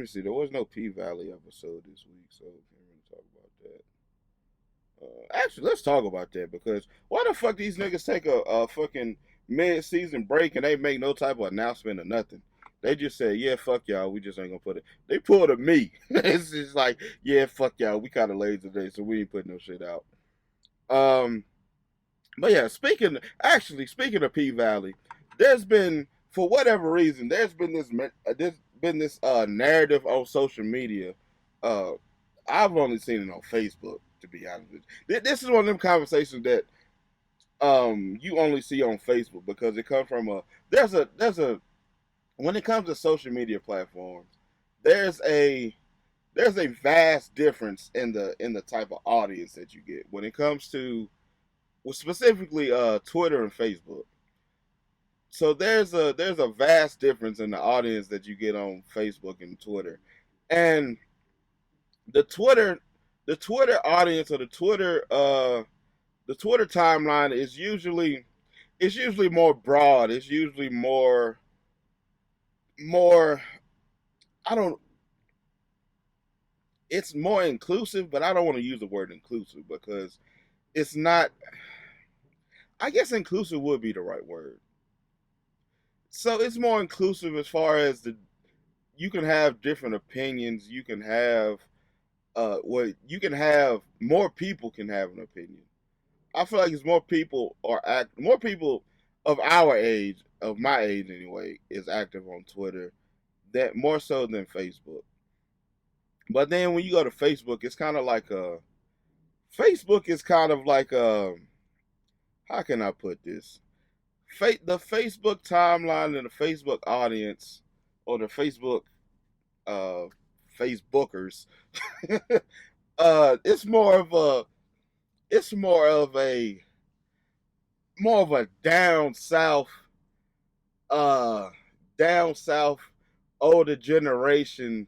me see. There was no P Valley episode this week, so we can't really talk about that. Actually, let's talk about that because why the fuck these niggas take a fucking mid-season break and they make no type of announcement or nothing? They just say, "Yeah, fuck y'all. We just ain't gonna put it." They pulled a me. It's just like, "Yeah, fuck y'all. We kind of lazy today, so we ain't putting no shit out." Um, but yeah, speaking of P Valley, there's been for whatever reason there's been this narrative on social media. Uh, I've only seen it on Facebook, to be honest with you. This is one of them conversations that you only see on Facebook because it comes from a there's a when it comes to social media platforms, there's a there's a vast difference in the type of audience that you get when it comes to well, specifically Twitter and Facebook. So there's a vast difference in the audience that you get on Facebook and Twitter, and the Twitter the Twitter audience or the Twitter timeline is usually it's usually more broad. It's usually more I don't it's more inclusive, but I don't want to use the word inclusive because it's not I guess inclusive would be the right word. So it's more inclusive as far as the you can have different opinions. You can have you can have more people can have an opinion. I feel like it's more people of our age, of my age anyway, is active on Twitter that more so than Facebook. But then when you go to Facebook, it's kind of like a Facebook is kind of like a how can I put this? The Facebook timeline and the Facebook audience or the Facebook uh Facebookers it's it's more of a uh down south older generation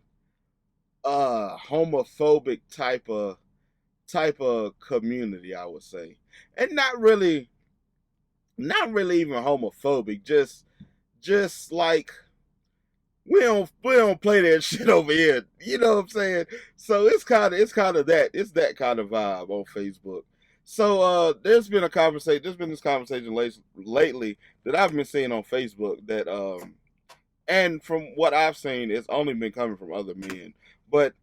homophobic type of community, I would say. And not really even homophobic, just like we don't play that shit over here. You know what I'm saying? So it's kind of that it's that kind of vibe on Facebook. So there's been this conversation lately that I've been seeing on Facebook that and from what I've seen it's only been coming from other men. But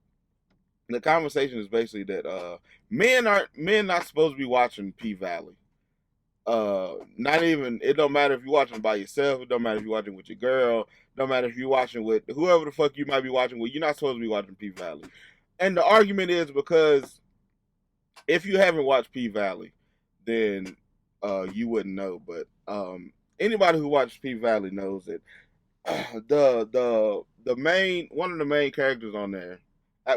the conversation is basically that men not supposed to be watching P Valley. Not even it don't matter if you're watching by yourself, it don't matter if you're watching with your girl, don't matter if you're watching with whoever the fuck you might be watching with, you're not supposed to be watching P Valley. And the argument is because if you haven't watched P Valley, then you wouldn't know. But anybody who watches P Valley knows that the main one of the main characters on there,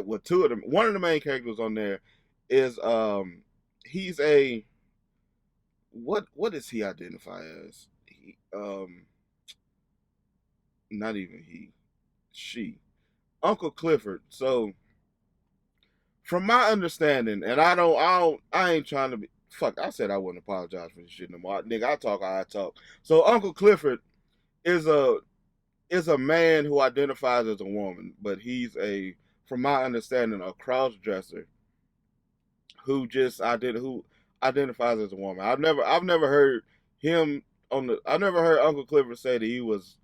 well, two of them, one of the main characters on there is he's a what does he identify as? Not even she, Uncle Clifford. So from my understanding, and I ain't trying to be fuck. I said I wouldn't apologize for this shit no more, nigga. I talk how I talk. So Uncle Clifford is a man who identifies as a woman, but he's from my understanding, a cross dresser who identifies as a woman. I've never heard him I never heard Uncle Clifford say that he was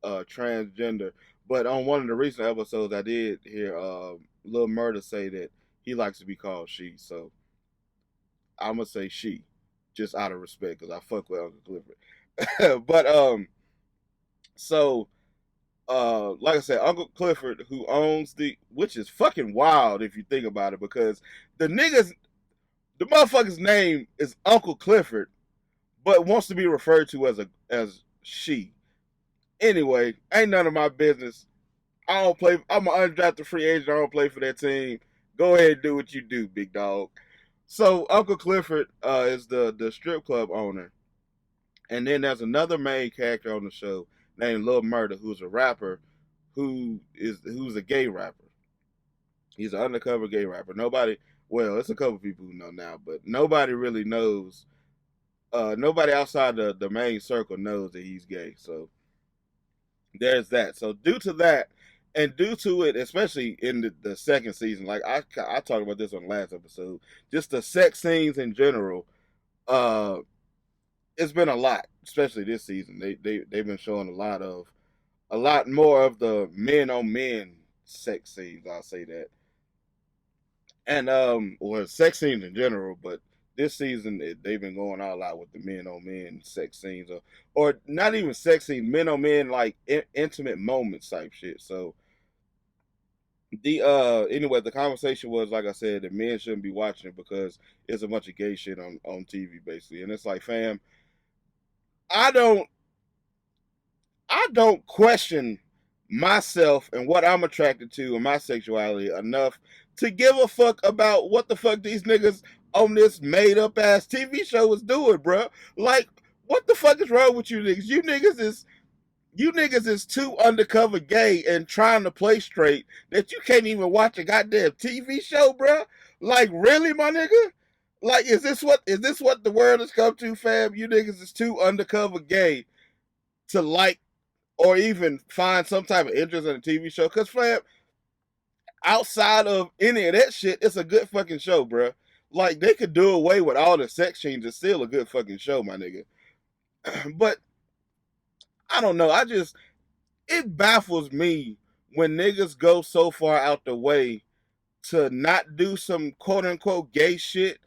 transgender, but on one of the recent episodes, I did hear Lil Murda say that he likes to be called she. So I'm gonna say she, just out of respect, because I fuck with Uncle Clifford. But so like I said, Uncle Clifford, who owns which is fucking wild if you think about it, because the niggas, the motherfucker's name is Uncle Clifford, but wants to be referred to as she. Anyway, ain't none of my business. I don't play. I'm an undrafted free agent. I don't play for that team. Go ahead and do what you do, big dog. So Uncle Clifford is the strip club owner, and then there's another main character on the show named Lil Murda, who's a rapper, who's a gay rapper. He's an undercover gay rapper. Nobody, well, it's a couple people who know now, but nobody really knows. Nobody outside the main circle knows that he's gay. So there's that. So due to that, And due to it, especially in the second season, like I talked about this on the last episode, just the sex scenes in general, uh, it's been a lot, especially this season. They've been showing a lot more of the men on men sex scenes. I'll say that, and or sex scenes in general, but this season they've been going all out with the men on men sex scenes, or not even sex scenes, men on men like intimate moments type shit. So the anyway, the conversation was like I said that men shouldn't be watching it because it's a bunch of gay shit on TV basically, and it's like, fam, I don't I don't question myself and what I'm attracted to and my sexuality enough to give a fuck about what the fuck these niggas on this made up ass TV show was doing, bro. Like, what the fuck is wrong with you niggas? You niggas is too undercover gay and trying to play straight that you can't even watch a goddamn TV show, bro. Like, really, my nigga? Like, is this what the world has come to, fam? You niggas is too undercover gay to like or even find some type of interest in a TV show. Cause fam, outside of any of that shit, it's a good fucking show, bro. Like they could do away with all the sex scenes. It's still a good fucking show, my nigga. But I don't know. It baffles me when niggas go so far out the way to not do some quote unquote gay shit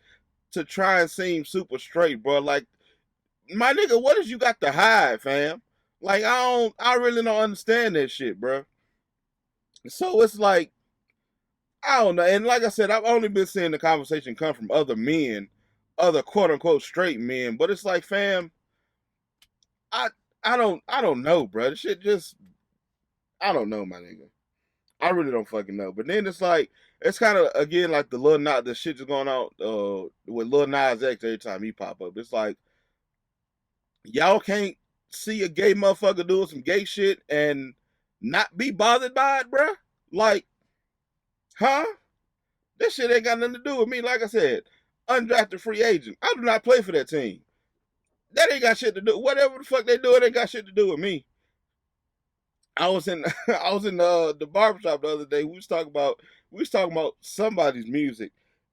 to try and seem super straight, bro. Like my nigga, what is you got to hide, fam? Like I really don't understand that shit, bro. So it's like I don't know. And like I said, I've only been seeing the conversation come from other men, other quote unquote straight men. But it's like, fam, I I don't know, bro. This shit just I don't know, my nigga. I really don't fucking know. But then it's like it's kind of again like the shit that's going on with Lil Nas X every time he pop up. It's like y'all can't see a gay motherfucker doing some gay shit and not be bothered by it, bro. Like, huh? This shit ain't got nothing to do with me. Like I said, undrafted free agent. I do not play for that team. That ain't got shit to do. Whatever the fuck they do, it ain't got shit to do with me. I was in I was in the barbershop the other day. We was talking about somebody's music,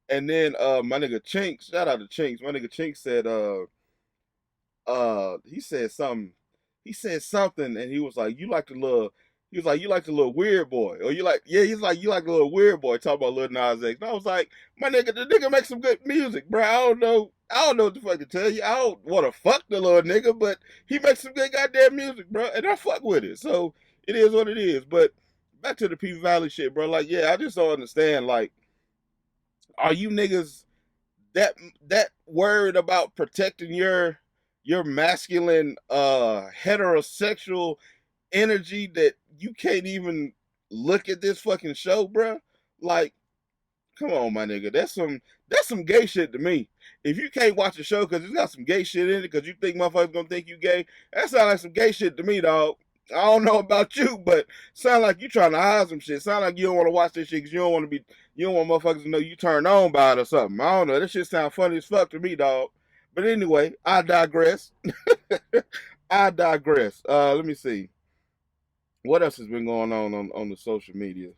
and then my nigga Chinks, shout out to Chinks. My nigga Chinks said he said something. He said something, and he was like, "You like the little." He was like, "You like the little weird boy," or you like, yeah. He's like, "You like the little weird boy." Talking about Lil Nas X. And I was like, "My nigga, the nigga makes some good music, bro. I don't know. I don't know what the fuck to tell you. I don't want to fuck the little nigga, but he makes some good goddamn music, bro, and I fuck with it. So it is what it is." But back to the P Valley shit, bro. Like, yeah, I just don't understand. Like, are you niggas that worried about protecting your masculine heterosexual energy that you can't even look at this fucking show, bro? Like, come on, my nigga. That's some gay shit to me. If you can't watch a show because it's got some gay shit in it because you think motherfuckers gonna think you gay, that sounds like some gay shit to me, dog. I don't know about you, but sound like you trying to hide some shit. Sound like you don't want to watch this shit because you don't want motherfuckers to know you turned on by it or something. I don't know. This shit sound funny as fuck to me, dog. But anyway, I digress. I digress. Let me see. What else has been going on the social media?